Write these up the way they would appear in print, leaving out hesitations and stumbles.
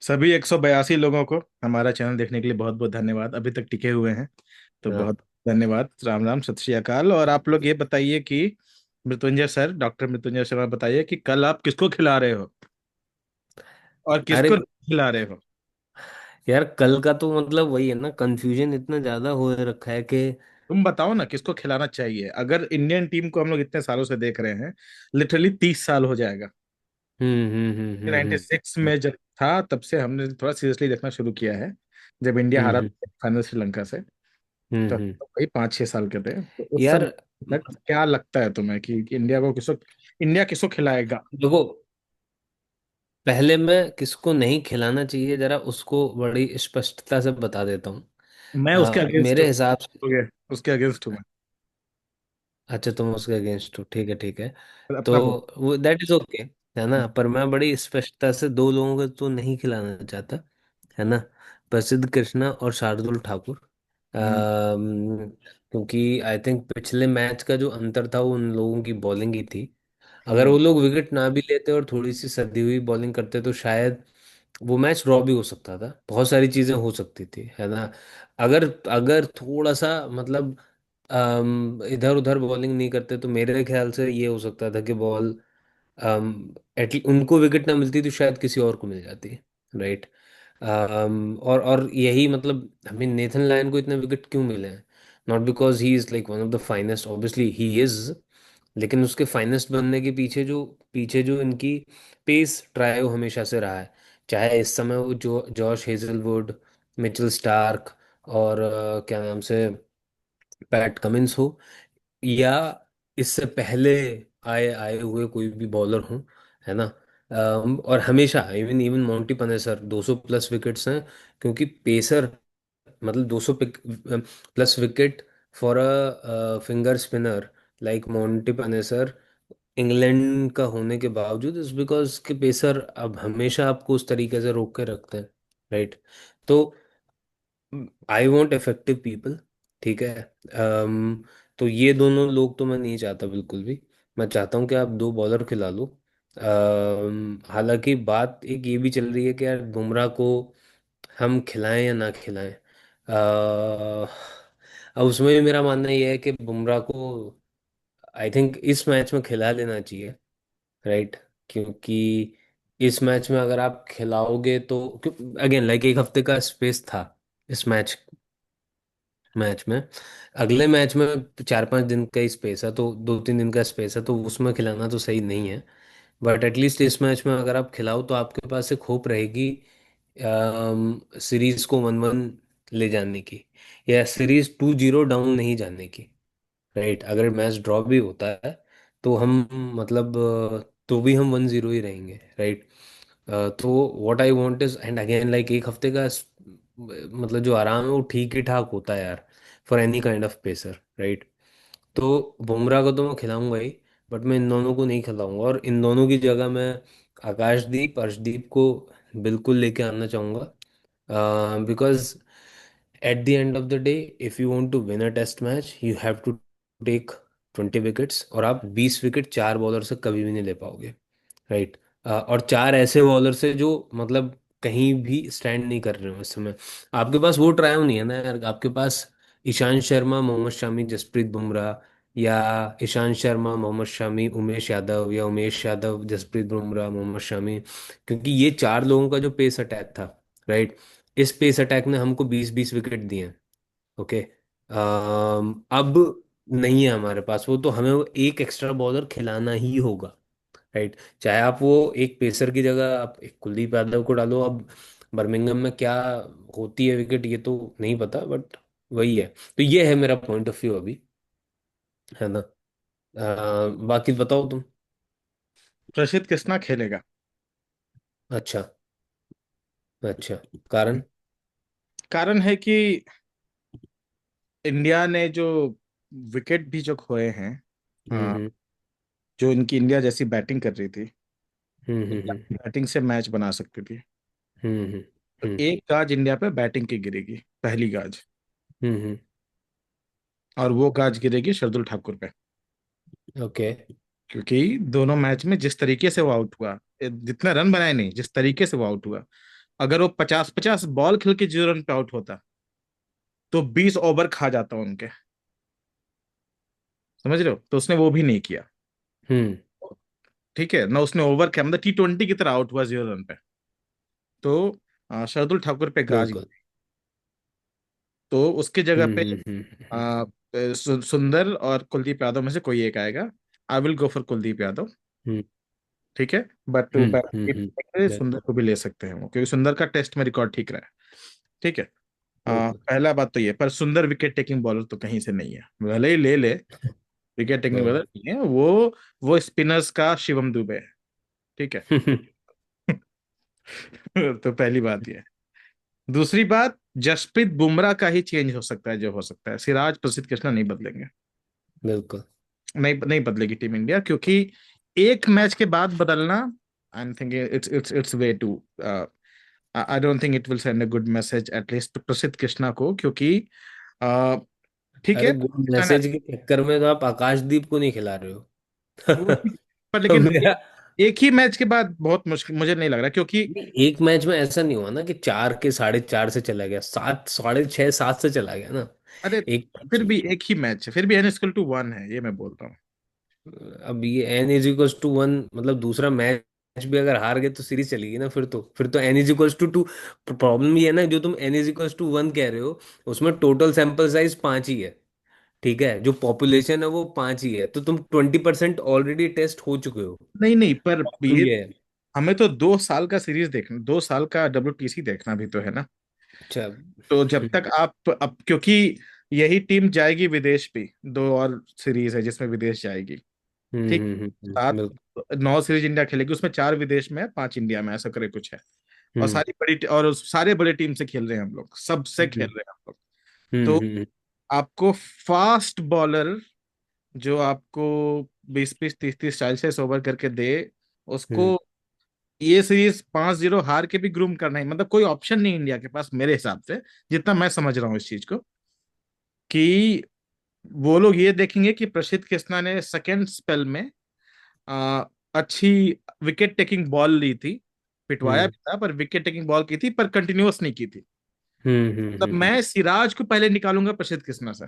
सभी 182 लोगों को हमारा चैनल देखने के लिए बहुत बहुत धन्यवाद। अभी तक टिके हुए हैं तो हाँ। बहुत धन्यवाद। राम राम, सत श्री अकाल। और आप लोग ये बताइए कि मृत्युंजय सर, डॉक्टर मृत्युंजय शर्मा, बताइए कि कल आप किसको खिला रहे हो और अरे किसको नहीं खिला रहे हो। यार, कल का तो मतलब वही है ना, कंफ्यूजन इतना ज्यादा हो रखा है कि तुम बताओ ना किसको खिलाना चाहिए। अगर इंडियन टीम को हम लोग इतने सालों से देख रहे हैं, लिटरली 30 साल हो जाएगा। 96 हम्म। में जब था तब से हमने थोड़ा सीरियसली देखना शुरू किया है, जब इंडिया हम्म हारा हम्म फाइनल श्रीलंका से। तो हम्म। वही 5-6 साल के थे, तो उस यार समय तक क्या लगता है तुम्हें कि इंडिया किसको खिलाएगा। देखो, पहले मैं किसको नहीं खिलाना चाहिए जरा उसको बड़ी स्पष्टता से बता देता हूँ। मैं उसके अगेंस्ट मेरे हूँ। हिसाब से। उसके अगेंस्ट हूँ मैं। अच्छा, तुम उसके अगेंस्ट हो, ठीक है ठीक है। पर तो अपना बोल। वो दैट इज ओके, है ना। पर मैं बड़ी स्पष्टता से दो लोगों को तो नहीं खिलाना चाहता, है ना। प्रसिद्ध कृष्णा और शार्दुल ठाकुर। हम्म। क्योंकि आई थिंक पिछले मैच का जो अंतर था वो उन लोगों की बॉलिंग ही थी। अगर हम्म। वो लोग विकेट ना भी लेते और थोड़ी सी सदी हुई बॉलिंग करते तो शायद वो मैच ड्रॉ भी हो सकता था, बहुत सारी चीजें हो सकती थी, है ना। अगर अगर थोड़ा सा मतलब इधर उधर बॉलिंग नहीं करते तो मेरे ख्याल से ये हो सकता था कि बॉल एटली उनको विकेट ना मिलती तो शायद किसी और को मिल जाती, राइट। और यही मतलब हमें नेथन लायन को इतने विकेट क्यों मिले हैं? Not because he is like one of the finest, obviously he is, लेकिन उसके फाइनेस्ट बनने के पीछे जो इनकी पेस ट्रायो हमेशा से रहा है। चाहे इस समय वो जो जॉश हेजलवुड, मिचेल स्टार्क और क्या नाम से पैट कमिंस हो, या इससे पहले आए आए हुए कोई भी बॉलर हो, है ना। और हमेशा even even Monty Panesar 200 plus wickets हैं, क्योंकि पेसर मतलब 200 plus wicket for a finger spinner like Monty Panesar England का होने के बावजूद इज बिकॉज के पेसर अब हमेशा आपको उस तरीके से रोक के रखते हैं, राइट। तो आई वॉन्ट इफेक्टिव पीपल, ठीक है। तो ये दोनों लोग तो मैं नहीं चाहता बिल्कुल भी। मैं चाहता हूँ कि आप दो बॉलर खिला लो। हालांकि बात एक ये भी चल रही है कि यार बुमराह को हम खिलाएं या ना खिलाएं। अब उसमें भी मेरा मानना ये है कि बुमराह को आई थिंक इस मैच में खिला लेना चाहिए, राइट। क्योंकि इस मैच में अगर आप खिलाओगे तो अगेन लाइक एक हफ्ते का स्पेस था इस मैच में। अगले मैच में 4-5 दिन का ही स्पेस है, तो 2-3 दिन का स्पेस है, तो उसमें खिलाना तो सही नहीं है। बट एटलीस्ट इस मैच में अगर आप खिलाओ तो आपके पास एक होप रहेगी सीरीज को 1-1 ले जाने की, या सीरीज 2-0 डाउन नहीं जाने की, राइट। अगर मैच ड्रॉ भी होता है तो हम मतलब तो भी हम 1-0 ही रहेंगे, राइट। तो what I want is and again like एक हफ्ते का मतलब जो आराम है वो ठीक ही ठाक होता है यार, for any kind of pacer, right. तो बुमराह को तो मैं खिलाऊंगा ही, बट मैं इन दोनों को नहीं खिलाऊंगा, और इन दोनों की जगह मैं आकाशदीप अर्शदीप को बिल्कुल लेके आना चाहूंगा। Because at the end of the day, if you want to win a test match you have to take 20 wickets, और आप 20 विकेट चार बॉलर से कभी भी नहीं ले पाओगे, राइट। और चार ऐसे बॉलर से जो मतलब कहीं भी स्टैंड नहीं कर रहे हो इस समय। आपके पास वो ट्रायो नहीं है ना यार, आपके पास ईशांत शर्मा, मोहम्मद शमी, जसप्रीत बुमराह, या ईशांत शर्मा, मोहम्मद शमी, उमेश यादव, या उमेश यादव, जसप्रीत बुमराह, मोहम्मद शमी। क्योंकि ये चार लोगों का जो पेस अटैक था, राइट, इस पेस अटैक ने हमको 20-20 विकेट दिए हैं, ओके। अब नहीं है हमारे पास वो, तो हमें वो एक एक्स्ट्रा बॉलर खिलाना ही होगा, राइट। चाहे आप वो एक पेसर की जगह आप एक कुलदीप यादव को डालो। अब बर्मिंघम में क्या होती है विकेट ये तो नहीं पता, बट वही है। तो ये है मेरा पॉइंट ऑफ व्यू अभी, है ना। बाकी बताओ तुम। प्रसिद्ध कृष्णा खेलेगा। अच्छा। अच्छा। कारण। कारण है कि इंडिया ने जो विकेट भी जो खोए हैं, हाँ, हम्म जो इनकी इंडिया जैसी बैटिंग कर रही थी, हम्म हम्म इंडिया बैटिंग से मैच बना सकती थी। हम्म हम्म तो हम्म एक गाज इंडिया पे बैटिंग की गिरेगी, पहली गाज। हम्म और वो गाज गिरेगी शार्दुल ठाकुर पे, ओके। क्योंकि दोनों मैच में जिस तरीके से वो आउट हुआ, जितना रन बनाए नहीं, जिस तरीके से वो आउट हुआ, अगर वो 50-50 बॉल खेल के 0 रन पे आउट होता तो 20 ओवर खा जाता उनके। समझ रहे हो? तो उसने वो भी नहीं किया। हम्म। ठीक है ना, उसने ओवर किया, मतलब T20 की तरह आउट हुआ 0 रन पे। तो शार्दुल ठाकुर पे गाज बिल्कुल। गिरी। तो उसकी जगह पे हम्म। सुंदर और कुलदीप यादव में से कोई एक आएगा। I will go for Kuldeep Yadav. Hmm. ठीक है। बट सुंदर बिल्कुल। को भी ले सकते हैं वो, क्योंकि सुंदर का टेस्ट में रिकॉर्ड ठीक रहा है। ठीक है। बिल्कुल। पहला बात तो ये, पर सुंदर विकेट टेकिंग बॉलर तो कहीं से नहीं है, भले ही ले ले। विकेट टेकिंग बॉलर हाँ। नहीं है वो स्पिनर्स का शिवम दुबे है। ठीक है। तो पहली बात ये है। दूसरी बात, जसप्रीत बुमराह का ही चेंज हो सकता है, जो हो सकता है, सिराज प्रसिद्ध कृष्णा नहीं बदलेंगे। बिल्कुल। नहीं नहीं बदलेगी टीम इंडिया, क्योंकि एक मैच के बाद बदलना, I am thinking it's way to, I don't think it will send a good message at least Prasidh Krishna को, क्योंकि uh, ठीक अरे है गुड कृष्णा ने मैसेज के चक्कर में तो आप आकाशदीप को नहीं खिला रहे वो, हो। पर तो लेकिन मेरा, एक ही मैच के बाद बहुत मुश्किल मुझे नहीं लग रहा, क्योंकि नहीं, एक मैच में ऐसा नहीं हुआ ना कि 4 के 4.5 से चला गया, 7, 6.5, 7 से चला गया ना। अरे एक फिर मैच। भी एक ही मैच है, फिर भी n=1 है, ये मैं बोलता हूँ। अब ये n=1, मतलब दूसरा मैच भी अगर हार गए तो सीरीज चलेगी ना, फिर तो n=2। प्रॉब्लम ये है ना, जो तुम n=1 कह रहे हो, उसमें टोटल सैंपल साइज 5 ही है। ठीक है, जो पॉपुलेशन है वो 5 ही है, तो तुम 20% ऑलरेडी टेस्ट हो चुके हो। नहीं नहीं, पर तुम ये ये है। हमें तो 2 साल का सीरीज देखना, 2 साल का WTC देखना भी तो है ना। अच्छा। तो जब तक आप अब, क्योंकि यही टीम जाएगी विदेश भी, 2 और सीरीज है जिसमें विदेश जाएगी। ठीक। सात, बिल्कुल। 9 सीरीज इंडिया खेलेगी, उसमें 4 विदेश में है, 5 इंडिया में, ऐसा करे कुछ है। और हम्म। सारे बड़े टीम से खेल रहे हैं हम लोग, सबसे खेल हम्म। रहे हैं हम लोग। हम्म। तो आपको फास्ट बॉलर जो आपको 20-20 30-30 40 ओवर करके दे, उसको हम्म। ये सीरीज 5-0 हार के भी ग्रूम करना है, मतलब कोई ऑप्शन नहीं इंडिया के पास मेरे हिसाब से, जितना मैं समझ रहा हूँ इस चीज को, कि वो लोग ये देखेंगे कि प्रसिद्ध कृष्णा ने सेकेंड स्पेल में आ, अच्छी विकेट टेकिंग बॉल ली थी, पिटवाया हम्म। भी था, पर विकेट टेकिंग बॉल की थी, पर कंटिन्यूअस नहीं की थी। तब हम्म। मैं सिराज को पहले निकालूंगा प्रसिद्ध कृष्णा से।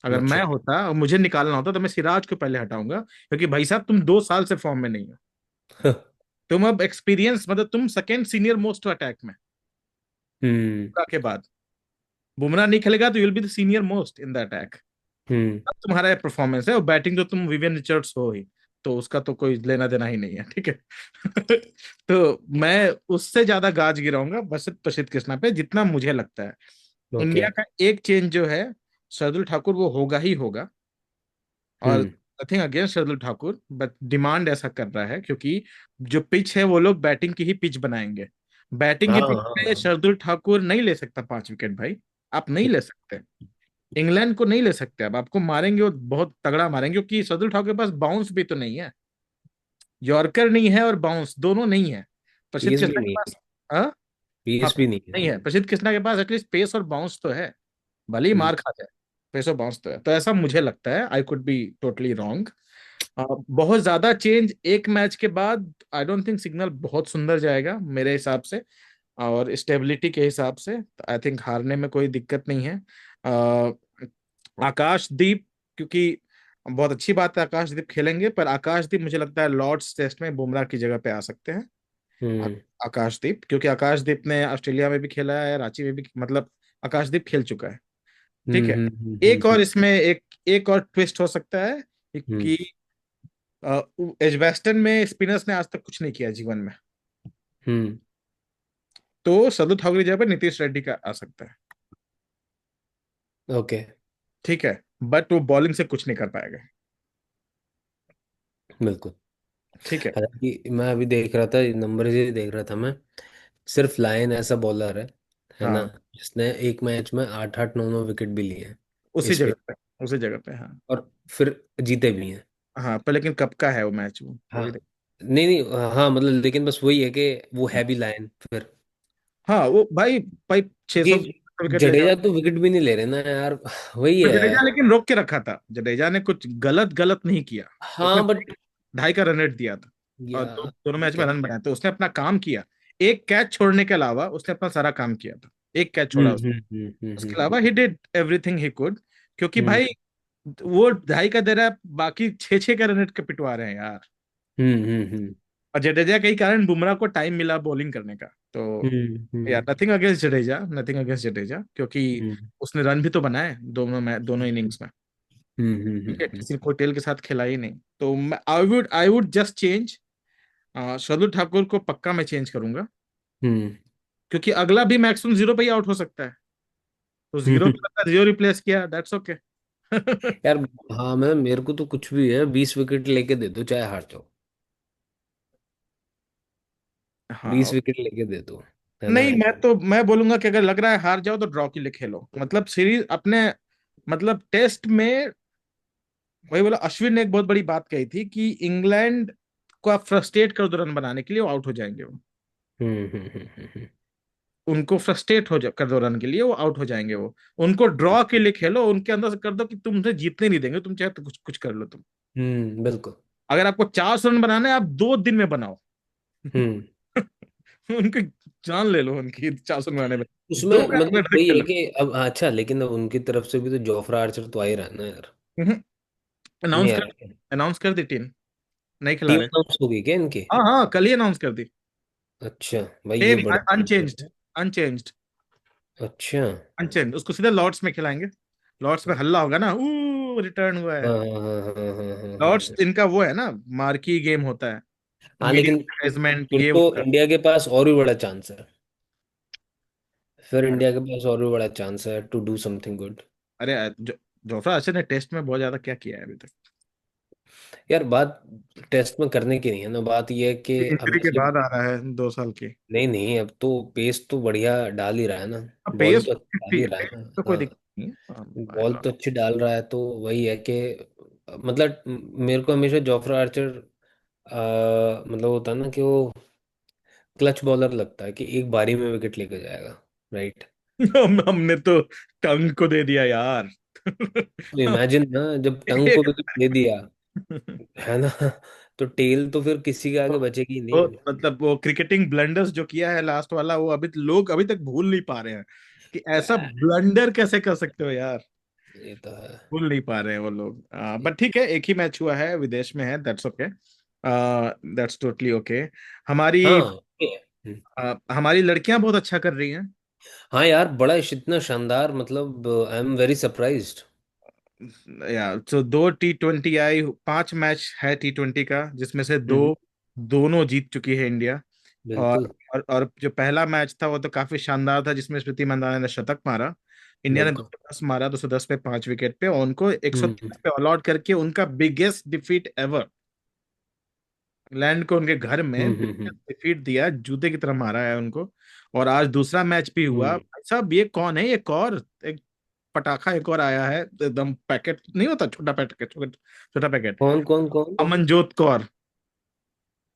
अगर मैं अच्छा। होता और मुझे निकालना होता तो मैं सिराज को पहले हटाऊंगा, क्योंकि भाई साहब तुम 2 साल से फॉर्म में नहीं हो। तुम अब एक्सपीरियंस, मतलब तुम सेकेंड सीनियर मोस्ट अटैक में, हम्म। बुमराह के बाद। बुमराह नहीं खेलेगा तो you'll be the senior most in the attack. Hmm. अब तुम्हारा परफॉर्मेंस है, और बैटिंग तो तुम विवियन रिचर्ड्स हो ही, तो उसका तो कोई लेना देना ही नहीं है। ठीक है। तो मैं उससे ज्यादा गाज गिराऊंगा बस प्रसिद्ध कृष्णा पे, जितना मुझे लगता है। ओके। इंडिया का एक चेंज जो है, शार्दुल ठाकुर, वो होगा ही होगा। और hmm. Nothing against Shardul Thakur, but demand ऐसा कर रहा है, क्योंकि जो पिच है वो लोग बैटिंग की ही पिच बनाएंगे। बैटिंग की हाँ पिच हाँ पे हाँ। शार्दुल ठाकुर नहीं ले सकता 5 विकेट भाई। आप नहीं ले सकते। इंग्लैंड को नहीं ले सकते, अब आपको मारेंगे, वो बहुत तगड़ा मारेंगे, क्योंकि शार्दुल ठाकुर के पास बाउंस भी तो नहीं है। यॉर्कर नहीं है और बाउंस दोनों नहीं है प्रसिद्ध पेस भी कृष्णा के नहीं पास। है। हाँ। हाँ, पेस भी नहीं है। नहीं है प्रसिद्ध कृष्णा के पास, एटलीस्ट पेस और बाउंस तो है। भले ही हम्म। मार खा जाए, पेस और बाउंस तो है, तो ऐसा मुझे लगता है। I could be totally wrong. बहुत ज्यादा चेंज एक मैच के बाद, आई डोंट थिंक सिग्नल बहुत सुंदर जाएगा मेरे हिसाब से। और स्टेबिलिटी के हिसाब से आई थिंक हारने में कोई दिक्कत नहीं है। आकाशदीप, क्योंकि बहुत अच्छी बात है आकाशदीप खेलेंगे, पर आकाशदीप मुझे लगता है लॉर्ड्स टेस्ट में बुमराह की जगह पे आ सकते हैं। आ- हम्म। आकाशदीप, क्योंकि आकाशदीप ने ऑस्ट्रेलिया में भी खेला है, रांची में भी, मतलब आकाशदीप खेल चुका है। ठीक हम्म। है। हम्म। एक और इसमें एक और ट्विस्ट हो सकता है हम्म। कि एजबेस्टन में स्पिनर्स ने आज तक कुछ नहीं किया जीवन में। हम्म। तो सदु ठाकुर की जगह पर नीतीश रेड्डी का आ सकता है। ओके। ठीक है। बट वो बॉलिंग से कुछ नहीं कर पाएगा। बिल्कुल। ठीक है। हालांकि मैं अभी देख रहा था, नंबर से देख रहा था मैं, सिर्फ लायन ऐसा बॉलर है ना, हाँ, जिसने एक मैच में 8 8 9 9 विकेट भी लिए हैं उसी इस जगह पे, पे, उसी जगह पे, हाँ। और फिर जीते भी हैं। हाँ, पर लेकिन कब का है वो मैच, वो हाँ। भी देख। नहीं नहीं, हाँ मतलब, लेकिन बस वही है कि वो है भी लायन फिर, हाँ, वो भाई भाई 600 क्योंकि विकेट ले जडेजा जाओ। तो विकेट भी नहीं ले रहे ना यार। वही पर है। जडेजा लेकिन रोक के रखा था, जडेजा ने कुछ गलत गलत नहीं किया। उसने हाँ बट, 2.5 का रन रेट दिया था, और या दोनों मैच ठीक में है। रन बनाए, तो उसने अपना काम किया। एक कैच छोड़ने के अलावा उसने अपना सारा काम किया था, एक कैच छोड़ा उसने। उसके अलावा he did everything he could, क्योंकि हम्म भाई वो 2.5 का दे रहा है, बाकी 6-6 का रन रेट के पिटवा रहे हैं यार। हम्म और जडेजा के ही कारण बुमराह को टाइम मिला बॉलिंग करने का। तो यार hmm nothing against Jadeja, nothing against Jadeja, क्योंकि हम्म उसने रन भी तो बनाए दोनों में, दोनों इनिंग्स में। ठीक है, हम्म किसी को टेल के साथ खिला ही नहीं। तो I would just change, Shardul Thakur को पक्का मैं चेंज करूंगा, हम्म क्योंकि अगला भी मैक्सिमम जीरो पे ही आउट हो सकता है। तो जीरो पे लगता है, जीरो रिप्लेस किया, दैट्स ओके। यार हाँ, मैं मेरे को तो कुछ भी है, 20 विकेट लेके दे दो चाहे हार जाओ। बीस हाँ। विकेट लेके दे दो, है ना। नहीं, मैं बोलूंगा कि अगर लग रहा है हार जाओ तो ड्रॉ के लिए खेलो, मतलब सीरीज अपने, मतलब टेस्ट में। वही बोला, अश्विन ने एक बहुत बड़ी बात कही थी कि इंग्लैंड को आप फ्रस्ट्रेट कर दो रन बनाने के लिए, वो आउट हो जाएंगे वो। उनको फ्रस्ट्रेट कर दो रन के लिए, वो आउट हो जाएंगे वो। उनको ड्रॉ के लिए खेलो, उनके अंदर से कर दो कि तुमसे जीतने नहीं देंगे, तुम चाहे तो कुछ कुछ कर लो तुम। बिल्कुल। अगर आपको 400 रन बनाना है, आप 2 दिन में बनाओ। हम्म उनकी जान ले लो, उनकी 400 रन बनाने में। उसमें 2 मैच में मतलब ट्रिक वही कर है लो। कि अब अच्छा, लेकिन अब उनकी तरफ से भी तो जोफ्रा आर्चर तो आ ही रहा है ना यार। नहीं अनाउंस आ कर रहा है? अनाउंस कर दी टीम, नहीं खिला टीम रहे। अनाउंस हो गई क्या इनकी? हाँ हाँ, कल ही अनाउंस कर दी। अच्छा भाई, ये सेम, बड़ी अनचेंज्ड, अनचेंज्ड, अच्छा। अनचेंज। उसको सीधे लॉर्ड्स में खिलाएंगे। लॉर्ड्स में हल्ला होगा ना, रिटर्न हुआ है। हाँ हाँ हाँ हाँ हाँ हाँ लॉर्ड्स हाँ। इनका वो है ना, मार्की गेम होता है, हाँ, मीडिया लेकिन एडवर्टाइजमेंट फिर ये तो वो। इंडिया के पास और भी बड़ा चांस है। फिर अरे इंडिया के पास और भी बड़ा चांस है टू डू समथिंग गुड। अरे, जोफ्रा आर्चर ने टेस्ट में बहुत ज्यादा क्या किया है अभी तक। यार बात टेस्ट में करने की नहीं है ना, बात ये है कि अब इंजरी के जैसे, बाद आ रहा है 2 साल की। नहीं नहीं, अब तो पेस तो बढ़िया डाल ही रहा है ना। अब बॉल पेस तो अच्छी डाल ही रहा है तो ना। कोई दिक्कत हाँ, नहीं है। बॉल तो अच्छी डाल रहा है, तो वही है कि मतलब मेरे को हमेशा जोफ्रा आर्चर मतलब होता है ना कि वो क्लच बॉलर लगता है, कि एक बारी में विकेट लेके जाएगा। राइट। हमने तो टंग को दे दिया यार। तो इमेजिन ना, जब टंग को एक विकेट दे दिया, है ना, तो टेल तो फिर किसी के आगे बचेगी ही वो, नहीं। मतलब वो क्रिकेटिंग ब्लंडर्स जो किया है लास्ट वाला, वो अभी लोग अभी तक भूल नहीं पा रहे हैं कि ऐसा यार ब्लंडर कैसे कर सकते हो यार। ये तो है। भूल नहीं पा रहे हैं वो लोग। बट ठीक है, एक ही मैच हुआ है, विदेश में है, that's okay, that's totally okay. हमारी हाँ हमारी लड़कियां बहुत अच्छा कर रही हैं। हाँ यार, बड़ा इतना शानदार, मतलब आई एम वेरी सरप्राइज्ड। या तो 2 T20 आई, 5 मैच है T20 का, जिसमें से दो हम्म। दोनों जीत चुकी है इंडिया। और बिल्कुल और जो पहला मैच था वो तो काफी शानदार था, जिसमें स्मृति मंदाना ने शतक मारा। इंडिया ने बिल्कुल। 210 मारा, 210 पे 5 विकेट पे, और उनको हम्म 130 पे ऑल आउट करके उनका बिगेस्ट डिफीट एवर, इंग्लैंड को उनके घर में हम्म डिफीट दिया, जूते की तरह मारा है उनको। और आज दूसरा मैच भी हुआ हम्म। भाई साहब। ये कौन है, एक और एक पटाखा एक और आया है, एकदम पैकेट नहीं होता, छोटा पैकेट, छोटा पैकेट। कौन कौन कौन? अमनजोत कौर।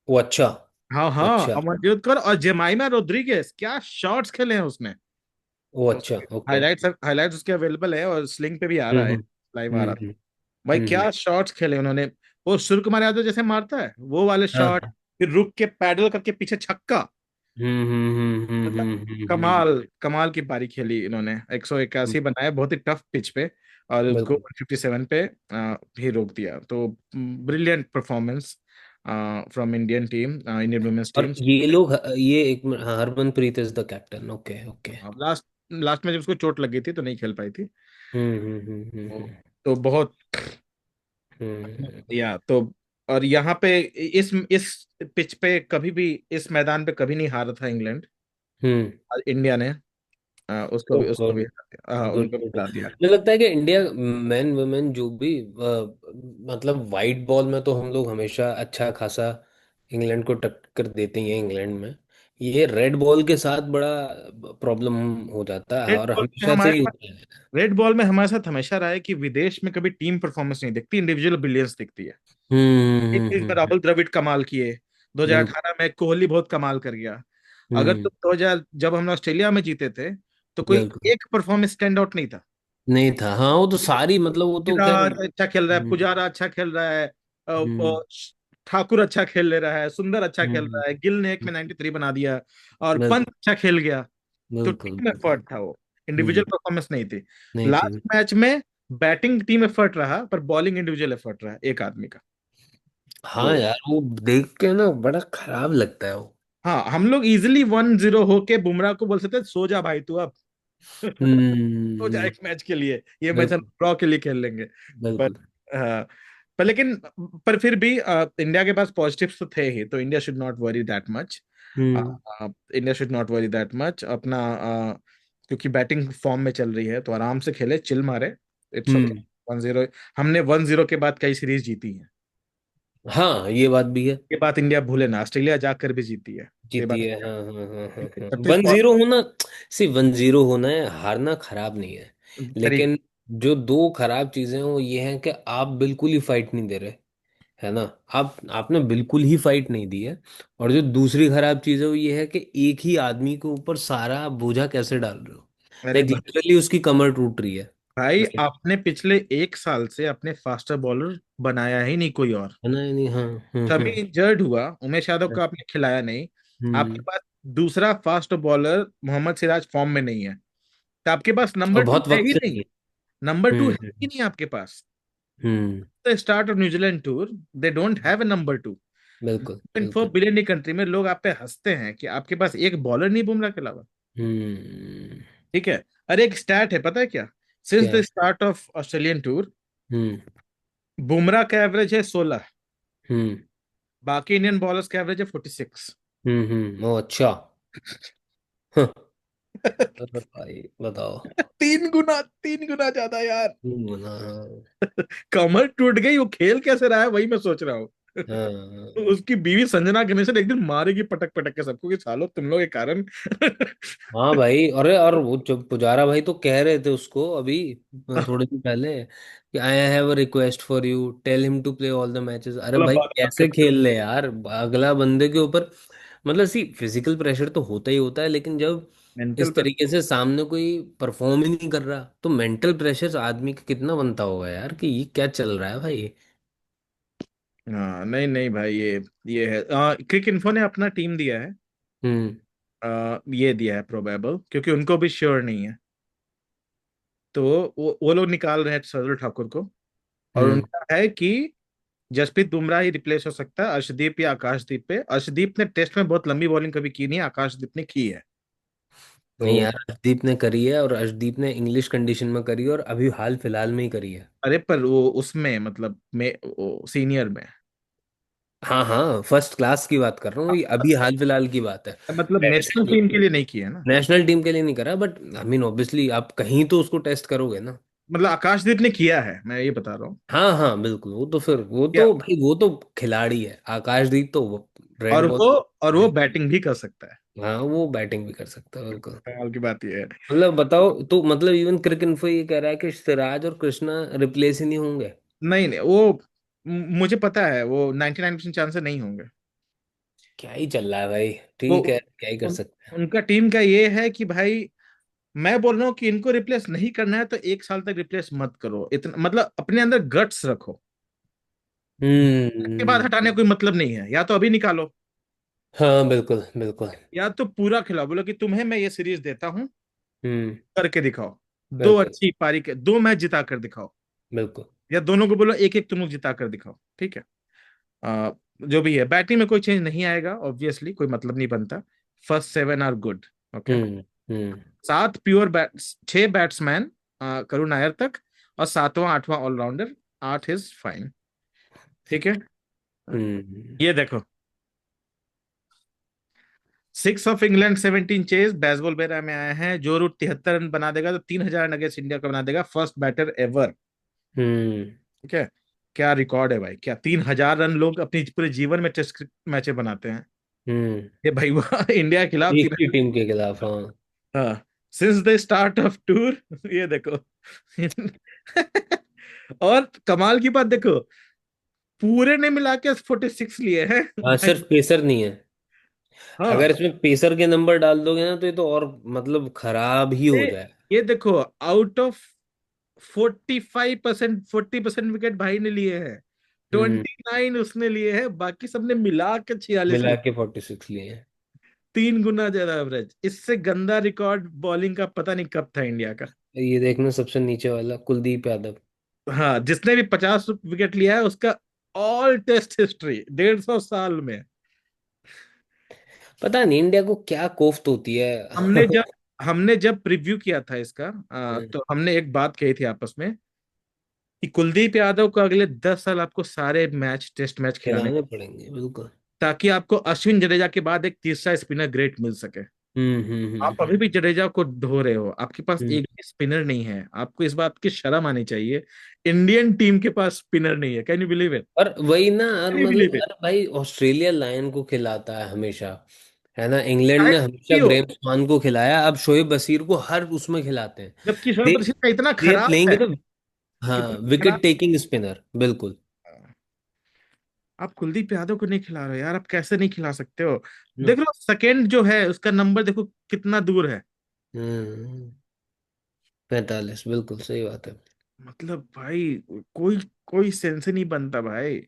वो अच्छा। हाँ हाँ, अच्छा। अमनजोत कौर और जेमाइमा रोड्रिगेज, क्या शॉट्स खेले हैं उसने। वो अच्छा, ओके। हाइलाइट्स हाइलाइट्स उसके अवेलेबल है, और स्लिंग पे भी आ रहा है, हम्म लाइव आ रहा था। हम्म भाई हम्म क्या शॉट्स खेले उन्होंने। वो सूर्य कुमार यादव जैसे मारता है वो वाले शॉट, हाँ। फिर रुक के पैडल करके पीछे छक्का। मतलब हम्म। कमाल कमाल की पारी खेली इन्होंने, 181 बनाए बहुत ही टफ पिच पे, और उसको बिल्कुल। 157 पे ही रोक दिया। तो brilliant performance from Indian team, Indian women's और टीम। ये लोग, ये एक मिनट, हाँ, Harmanpreet is the captain, okay okay. Last last में जब उसको चोट लग गई थी तो नहीं खेल पाई थी। तो, हम्म। तो बहुत, हम्म या तो, और यहाँ पे इस पिच पे कभी भी, इस मैदान पे कभी नहीं हारा था इंग्लैंड। हम्म। और इंडिया ने उसको तो भी, उसको भी गुड, गुड उनको भी गुड। हरा दिया। मुझे लगता है कि इंडिया, मैन वुमेन जो भी, मतलब वाइट बॉल में तो हम लोग हमेशा अच्छा खासा इंग्लैंड को टक्कर देते ही हैं इंग्लैंड में। ये रेड बॉल के साथ बड़ा प्रॉब्लम हो जाता है, रेड और बॉल में हमेशा से हमारे ही पास होता है। रेड बॉल में हमारे साथ हमेशा रहा है कि विदेश में कभी टीम परफॉर्मेंस नहीं दिखती, इंडिविजुअल ब्रिलियंस दिखती है। एक चीज में राहुल द्रविड़ कमाल किए, बिल्कुल 2018 में कोहली बहुत कमाल कर गया। अगर हम्म। तुम 2000 जब हम ऑस्ट्रेलिया में जीते थे, तो कोई बिल्कुल एक परफॉर्मेंस स्टैंड आउट नहीं था। नहीं था, हाँ, वो तो सारी, मतलब वो तो खैर। सिराज अच्छा खेल रहा है, पुजारा अच्छा खेल रहा है, हम्म ठाकुर अच्छा खेल ले रहा है, सुंदर अच्छा खेल हम्म। रहा है, गिल ने एक में 93 बना दिया, और पंत बिल्कुल अच्छा खेल गया। तो बिल्कुल टीम बिल्कुल। एफर्ट था वो, इंडिविजुअल हम्म। परफॉर्मेंस नहीं थी। नहीं थी। लास्ट मैच में बैटिंग टीम एफर्ट रहा, पर बॉलिंग इंडिविजुअल एफर्ट रहा एक आदमी का। हाँ तो यार, वो देख के ना बड़ा खराब लगता है वो। हाँ, हम लोग इजिली 1-0 होके बुमराह को बोल सकते हैं, सो जा भाई तू अब। सो जा हम्म। एक मैच के लिए, ये मैच हम बिल्कुल ड्रॉ के लिए खेल लेंगे। पर बिल्कुल। हाँ, पर लेकिन पर फिर भी इंडिया के पास पॉजिटिव्स तो थे ही, तो India should not worry that much. Hmm India should not worry that much अपना, क्योंकि बैटिंग फॉर्म में चल रही है, तो आराम से खेले, चिल मारे। It's okay. हम्म। 1-0, हमने 1-0 के बाद कई सीरीज जीती है। हाँ, ये बात भी है। ये बात इंडिया भूले ना, ऑस्ट्रेलिया जाकर भी जीती है। ये जीती बात है, हाँ हाँ हाँ हाँ हाँ। 36 वन जीरो होना, सिर्फ 1-0 होना है, हारना खराब नहीं है। तरीके। लेकिन जो दो खराब चीजें हैं वो ये हैं कि आप बिल्कुल ही फाइट नहीं दे रहे, है ना। आपने बिल्कुल ही फाइट नहीं दी है। और जो दूसरी खराब चीज है वो ये है कि एक ही आदमी के ऊपर सारा बोझा कैसे डाल रहे हो। अरे लाइक लिटरली उसकी कमर टूट रही है। भाई, Right? आपने पिछले एक साल से अपने फास्टर बॉलर बनाया ही नहीं कोई और। है ना, नहीं, हाँ। शमी इंजर्ड हुआ, उमेश यादव को आपने खिलाया नहीं। आपके हम्म। पास दूसरा fast bowler Mohammed Siraj form में नहीं है, तो आपके पास और नंबर टू बहुत है वक्त ही से नहीं। नहीं नंबर है। टू है ही नहीं आपके पास। Hmm. The start of New Zealand tour, they don't have a number two. बिल्कुल 4 बिल्कुल। बिलियन की कंट्री में लोग आप पे हंसते हैं कि आपके पास एक बॉलर नहीं बुमराह के अलावा। हम्म। ठीक है। अरे एक स्टैट है, पता है क्या? सिंस क्या द है? स्टार्ट ऑफ ऑस्ट्रेलियन टूर, हम्म बुमराह का एवरेज है 16, हम्म बाकी इंडियन बॉलर्स का एवरेज है 46। ओ अच्छा। हाँ, अरे भाई बताओ। 3 गुना, 3 गुना ज्यादा यार। हाँ कमर टूट गई, वो खेल कैसे रहा है वही मैं सोच रहा हूँ। तो हाँ। उसकी बीवी संजना गणेशन एक दिन मारेगी पटक पटक के सबको, कि सालो तुम लोग के कारण। हाँ भाई, अरे और वो जो पुजारा भाई तो कह रहे थे उसको अभी थोड़े दिन पहले कि I have a request for you, tell him to play all the matches. अरे मतलब भाई बात बात कैसे करते खेल ले यार अगला बंदे के ऊपर। मतलब सी फिजिकल प्रेशर तो होता ही होता है, लेकिन जब मेंटल इस पे। तरीके से सामने कोई परफॉर्म ही नहीं कर रहा तो मेंटल प्रेशर आदमी का कितना बनता होगा यार, कि ये क्या चल रहा है भाई। हाँ, नहीं नहीं भाई, ये है, क्रिक इन्फो ने अपना टीम दिया है। हम्म ये दिया है प्रोबेबल, क्योंकि उनको भी श्योर नहीं है। तो वो लोग निकाल रहे हैं सरदुल ठाकुर को, और हम्म। उनका है कि जसप्रीत बुमराह ही रिप्लेस हो सकता है अर्शदीप या आकाशदीप पे। अर्शदीप ने टेस्ट में बहुत लंबी बॉलिंग कभी की नहीं, आकाशदीप ने की है। नहीं तो यार, अर्शदीप ने करी है, और अर्शदीप ने इंग्लिश कंडीशन में करी है, और अभी हाल फिलहाल में ही करी है। अरे पर वो उसमें मतलब में वो सीनियर में, हाँ हाँ, फर्स्ट क्लास की बात कर रहा हूँ, ये अभी हाल फिलहाल की बात है। मतलब वैसे नेशनल नहीं, टीम के लिए नहीं की है ना। नेशनल टीम के लिए नहीं करा, बट आई मीन ऑब्वियसली आप कहीं तो उसको टेस्ट करोगे ना। मतलब आकाशदीप ने किया है, मैं ये बता रहा हूँ। हाँ हाँ बिल्कुल, वो तो फिर वो क्या, तो भाई वो तो खिलाड़ी है आकाशदीप तो, वो रेड और बॉल। वो और वो बैटिंग भी कर सकता है। हाँ, वो बैटिंग भी कर सकता है बिल्कुल। कमाल की बात ये है। मतलब बताओ तो, मतलब इवन क्रिक इन्फो ये कह रहा है कि सिराज और कृष्णा रिप्लेस ही नहीं होंगे। नहीं नहीं, वो मुझे पता है, वो 99% चांस नहीं होंगे। क्या ही चल रहा है भाई, वो ठीक है, क्या ही कर सकते हैं। उनका टीम का ये है कि भाई, मैं बोल रहा हूँ कि इनको रिप्लेस नहीं करना है तो एक साल तक रिप्लेस मत करो, इतना मतलब अपने अंदर गट्स रखो। के बाद हटाने का हम्म। कोई मतलब नहीं है, या तो अभी निकालो, हाँ बिल्कुल बिल्कुल। या तो पूरा खिलाओ, बोलो कि तुम्हें मैं ये सीरीज देता हूँ, हम्म। करके दिखाओ। दो बिल्कुल अच्छी पारी के 2 मैच जिता कर दिखाओ, बिल्कुल। या दोनों को बोलो एक एक तुम लोग जिता कर दिखाओ, ठीक है। आ, जो भी है, बैटिंग में कोई चेंज नहीं आएगा, ऑब्वियसली कोई मतलब नहीं बनता। First 7 are good. Okay. Hmm. 7 pure bats, 6 batsman, Karun Nair तक, और सातवां आठवां ऑलराउंडर, 8 इज फाइन। ठीक है। हम्म। ये देखो, 6 ऑफ इंग्लैंड 17 चेज, बेसबॉल बेरा में आए हैं। जो रूट 73 रन बना देगा तो 3,000 अगेंस्ट इंडिया का बना देगा, फर्स्ट बैटर एवर। हम्म। ठीक है। क्या रिकॉर्ड है भाई, क्या 3,000 रन लोग अपनी पूरे जीवन में टेस्ट मैचे बनाते हैं। हम्म। ये भाई वाह, इंडिया के खिलाफ एक तीन। ही टीम के खिलाफ, हाँ। हाँ, since the start of tour. ये देखो। और कमाल की बात देखो, पूरे ने मिला के 46 लिए हैं हाँ, भाई। सिर्फ पेसर नहीं है। हाँ, अगर इसमें पेसर के नंबर डाल दोगे ना तो ये तो और मतलब खराब ही हो ये जाए। ये देखो, आउट ऑफ 45%, 40% विकेट भाई ने लिए हैं। हम्म। 29 उसने लिए हैं, बाकी सबने मिला के 46 मिला लिए। के 46 लिए हैं। 3 गुना ज्यादा एवरेज। इससे गंदा रिकॉर्ड बॉलिंग का पता नहीं कब था इंडिया का। ये देखना सबसे नीचे वाला कुलदीप यादव। हाँ, जिसने भी 50 विकेट लिया है उसका ऑल टेस्ट हिस्ट्री 150 साल में। पता नहीं इंडिया को क्या कोफ्त होती है। हमने जब हमने जब प्रीव्यू किया था इसका, हम्म, तो हमने एक बात कही थी आपस में कि कुलदीप यादव को अगले 10 साल आपको सारे मैच, टेस्ट मैच खिलाने, खिलाने पड़ेंगे बिल्कुल। ताकि आपको अश्विन जडेजा के बाद एक तीसरा स्पिनर ग्रेट मिल सके। आप अभी भी जडेजा को ढो रहे हो, आपके पास हम्म। एक भी स्पिनर नहीं है। आपको इस बात की शर्म आनी चाहिए। इंडियन टीम के पास स्पिनर नहीं है। Can you believe it? और वही ना, और कैन यू मतलब बिलीव इट? अरे भाई ऑस्ट्रेलिया लायन को खिलाता है हमेशा, है ना, इंग्लैंड चाहे ने कुछ हमेशा भी हो, ग्रेम स्वान को खिलाया, अब शोएब बशीर को हर उसमें खिलाते हैं। जबकि शोएब दे बशीर का इतना दे आर खराब प्लेइंग है, विद, हाँ, इतना खराब। विकेट टेकिंग स्पिनर बिल्कुल। आप कुलदीप यादव को नहीं खिला रहे हो यार, आप कैसे नहीं खिला सकते हो? हम्म। देख लो सेकंड जो है उसका नंबर, देखो कितना दूर है। 45, बिल्कुल सही बात है। मतलब भाई, कोई कोई सेंस ही नहीं बनता भाई।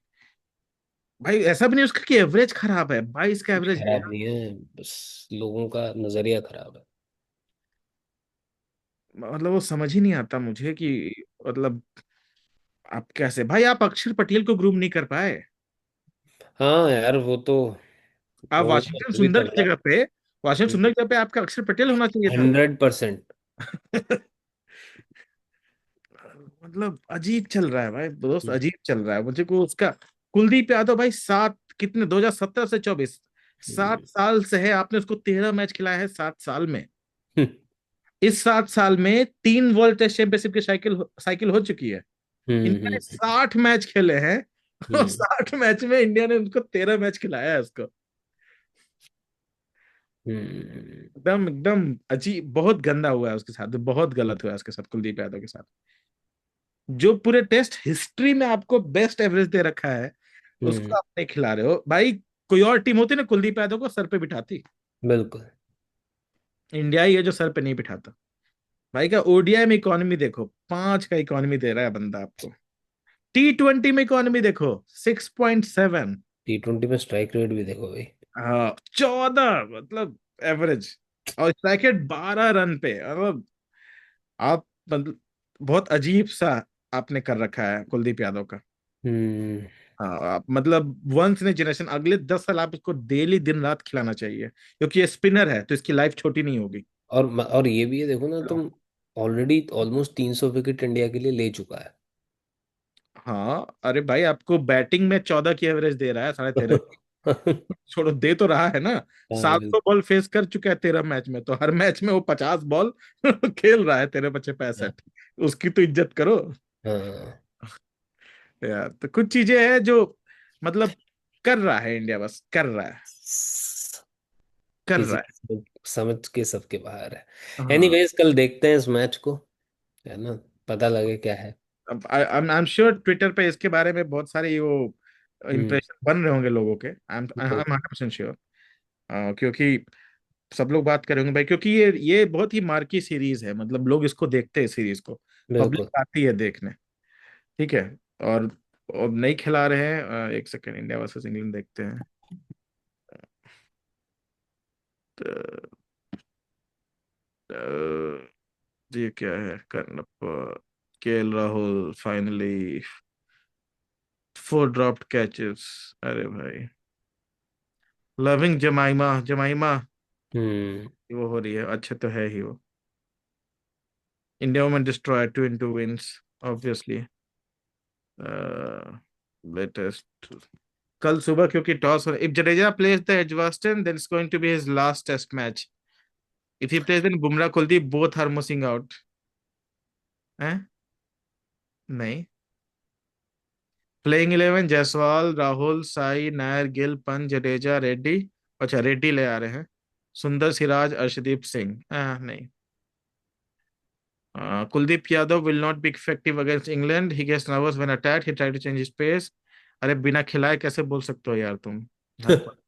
भाई ऐसा भी नहीं उसका कि एवरेज खराब है, 22 का कुछ एवरेज है खराब यार। नहीं है, बस लोगों का नजरिया खराब है। मतलब वो समझ ही नहीं आता मुझे कि, मतलब आप कैसे, भाई आप अक्षर पटेल को ग्रूम नहीं कर पाए? हाँ यार वो तो, आप वो तो वाशिंगटन अभी भी सुंदर चल की रहा जगह पे, वाशिंगटन है। सुंदर की जगह पे आपका अक्षर पटेल होना चाहिए था। 100%। मतलब अजीब चल रहा है भाई दोस्त, हम्म। अजीब चल रहा है मुझे को उसका। कुलदीप यादव भाई, सात कितने, 2017 से 24, 7 साल से है। आपने उसको 13 मैच खिलाया है 7 साल में। इस 7 साल में 3 वर्ल्ड टेस्ट चैंपियनशिप की साइकिल साइकिल हो चुकी है। इंडिया ने हम्म। 60 मैच खेले हैं, और हम्म। 60 मैच में इंडिया ने उनको 13 मैच खिलाया है उसको। हम्म। एकदम एकदम अजीब, बहुत गंदा हुआ है उसके साथ, बहुत गलत हुआ है उसके साथ, कुलदीप यादव के साथ। जो पूरे टेस्ट हिस्ट्री में आपको बेस्ट एवरेज दे रखा है, हम्म, उसको आप नहीं खिला रहे हो भाई। कोई और टीम होती ना, कुलदीप यादव को सर पे बिठाती। बिल्कुल। इंडिया ही है जो सर पे नहीं बिठाता। भाई का ओडीआई में इकोनॉमी देखो, 5 का इकोनॉमी दे रहा है बंदा आपको। T20 में इकोनॉमी देखो, 6.7। T20 में स्ट्राइक रेट भी देखो भाई। हाँ, 14 मतलब एवरेज। और स्ट्राइक रेट 12 रन पे, मतलब आप, मतलब बहुत अजीब सा आपने कर रखा है कुलदीप यादव का। हम्म। हाँ, आप मतलब वंस इन जनरेशन, अगले 10 साल आप इसको डेली दिन रात खिलाना चाहिए, क्योंकि ये स्पिनर है तो इसकी लाइफ छोटी नहीं होगी। और ये भी है देखो ना तुम, ऑलरेडी ऑलमोस्ट 300 विकेट इंडिया के लिए ले चुका है। हाँ, अरे भाई आपको बैटिंग में 14 की एवरेज दे रहा है, 13.5 की। हाँ छोड़ो, दे तो रहा है ना। सात बिल्कुल। सौ बॉल फेस कर चुका है 13 मैच में, तो हर मैच में वो 50 बॉल खेल रहा है, 13 बचे 65। उसकी तो इज्जत करो हाँ, यार। तो कुछ चीजें हैं जो, मतलब कर रहा है इंडिया, बस कर रहा है, कर किसी रहा है। किसी को समझ के सबके बाहर है। हाँ, एनीवेज कल देखते हैं इस मैच को, है ना, पता लगे क्या है। अब आई एम श्योर ट्विटर पे इसके बारे में बहुत सारे वो हम्म। इंप्रेशन बन रहे होंगे लोगों के। आई एम बिल्कुल। 100% श्योर। क्योंकि सब लोग बात करेंगे भाई, क्योंकि ये बहुत ही मार्की सीरीज है, मतलब लोग इसको देखते हैं सीरीज को। बिल्कुल। पब्लिक आती है देखने। ठीक है। और अब नहीं खिला रहे हैं। एक सेकेंड, इंडिया वर्सेस इंग्लैंड देखते हैं। तो, ये क्या है, कर्नप्पा, KL Rahul finally 4 dropped catches. अरे भाई, लविंग जमाइमा जमाइमा, हम्म। वो हो रही है, अच्छे तो है ही वो। India women destroy 2 into wins, obviously. Latest, कल सुबह क्योंकि टॉस हो, if Jadeja plays the Edgbaston then it's going to be his last test match. If he plays then Bumrah Kuldeep both are missing out. हैं? नहीं। प्लेइंग 11, जायसवाल, राहुल, साई, नायर, गिल, पंत, जडेजा, रेड्डी। अच्छा, रेड्डी ले आ रहे हैं। सुंदर, सिराज, अर्शदीप सिंह, नहीं। Kuldeep Yadav will not be effective against England, he gets nervous when attacked, he try to change his pace. अरे बिना खिलाए कैसे बोल सकते हो यार तुम? हद बात।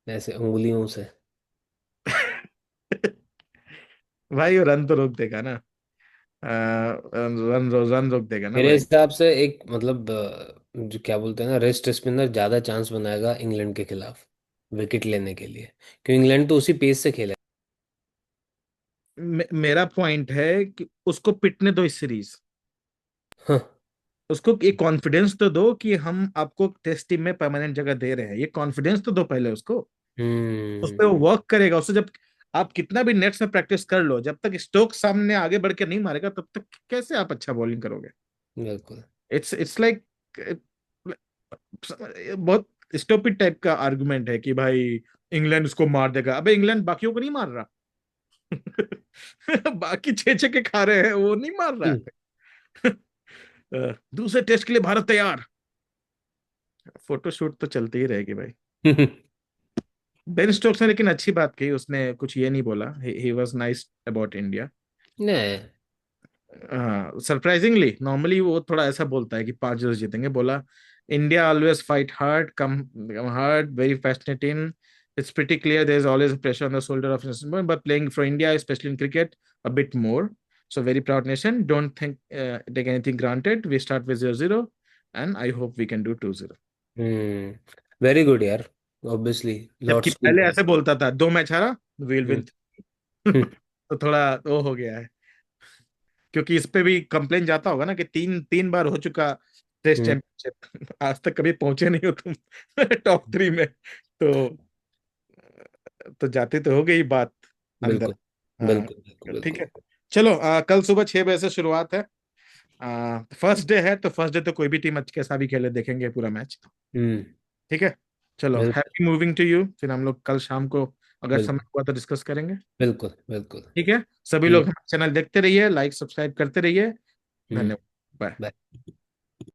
ऐसे उंगलियों से। भाई वो रन तो रोक देगा ना। रन रोक देगा ना मेरे भाई। हिसाब से एक मतलब जो क्या बोलते हैं ना, रेस्ट स्पिनर ज्यादा चांस बनाएगा इंग्लैंड के खिलाफ विकेट लेने के लिए, क्योंकि इंग्लैंड तो उसी पेस से खेला मेरा पॉइंट है कि उसको पिटने दो इस सीरीज। है। उसको एक कॉन्फिडेंस तो दो कि हम आपको टेस्ट टीम में परमानेंट जगह दे रहे हैं, ये कॉन्फिडेंस तो दो पहले उसको। उस हम्म। पर वो वर्क करेगा, उससे जब आप कितना भी नेट्स में प्रैक्टिस कर लो, जब तक स्टोक सामने आगे बढ़ के नहीं मारेगा तब तक कैसे आप अच्छा बॉलिंग करोगे। बिल्कुल। इट्स लाइक बहुत स्टूपिड टाइप का आर्गुमेंट है कि भाई इंग्लैंड उसको मार देगा। अबे इंग्लैंड बाकियों को नहीं मार रहा। बाकी छह छह के खा रहे हैं, वो नहीं मार रहा हम्म। है। दूसरे टेस्ट के लिए भारत तैयार। फोटोशूट तो चलती ही रहेगी भाई। बेन स्टोक्स ने लेकिन अच्छी बात कही, उसने कुछ ये नहीं बोला, he was nice about India. नहीं। हाँ सरप्राइजिंगली, नॉर्मली वो थोड़ा ऐसा बोलता है कि 5-0 जीतेंगे। बोला India always fight hard, come hard, very passionate in, it's pretty clear there is always pressure on the shoulder of but playing for India especially in cricket a bit more, so very proud nation, don't think take anything granted, we start with 0-0 and I hope we can do 2-0। Very good यार, obviously जबकि lots to. पहले ऐसे बोलता था 2 match हारा, will win. तो थोड़ा वो हो गया है, क्योंकि इस पे भी कंप्लेन जाता होगा ना कि तीन तीन बार हो चुका टेस्ट चैंपियनशिप, आज तक कभी पहुंचे नहीं हो तुम टॉप 3 में। तो जाती तो हो गई बात अंदर। बिल्कुल हाँ बिल्कुल बिल्कुल ठीक बिल्कुल। है। चलो कल सुबह 6 बजे से शुरुआत है। फर्स्ट डे है तो फर्स्ट डे तो कोई भी टीम अच्छी कैसा भी खेले देखेंगे पूरा मैच। हम्म। ठीक है। चलो बिल्कुल हैप्पी मूविंग टू यू, फिर हम लोग कल शाम को अगर समय बिल्कुल हुआ तो डिस्कस करेंगे। बिल्कुल बिल्कुल। ठीक है। सभी लोग ठीक। हमारे चैनल देखते रहिए, लाइक सब्सक्राइब करते रहिए। हम्म। धन्यवाद। बाय। बाय।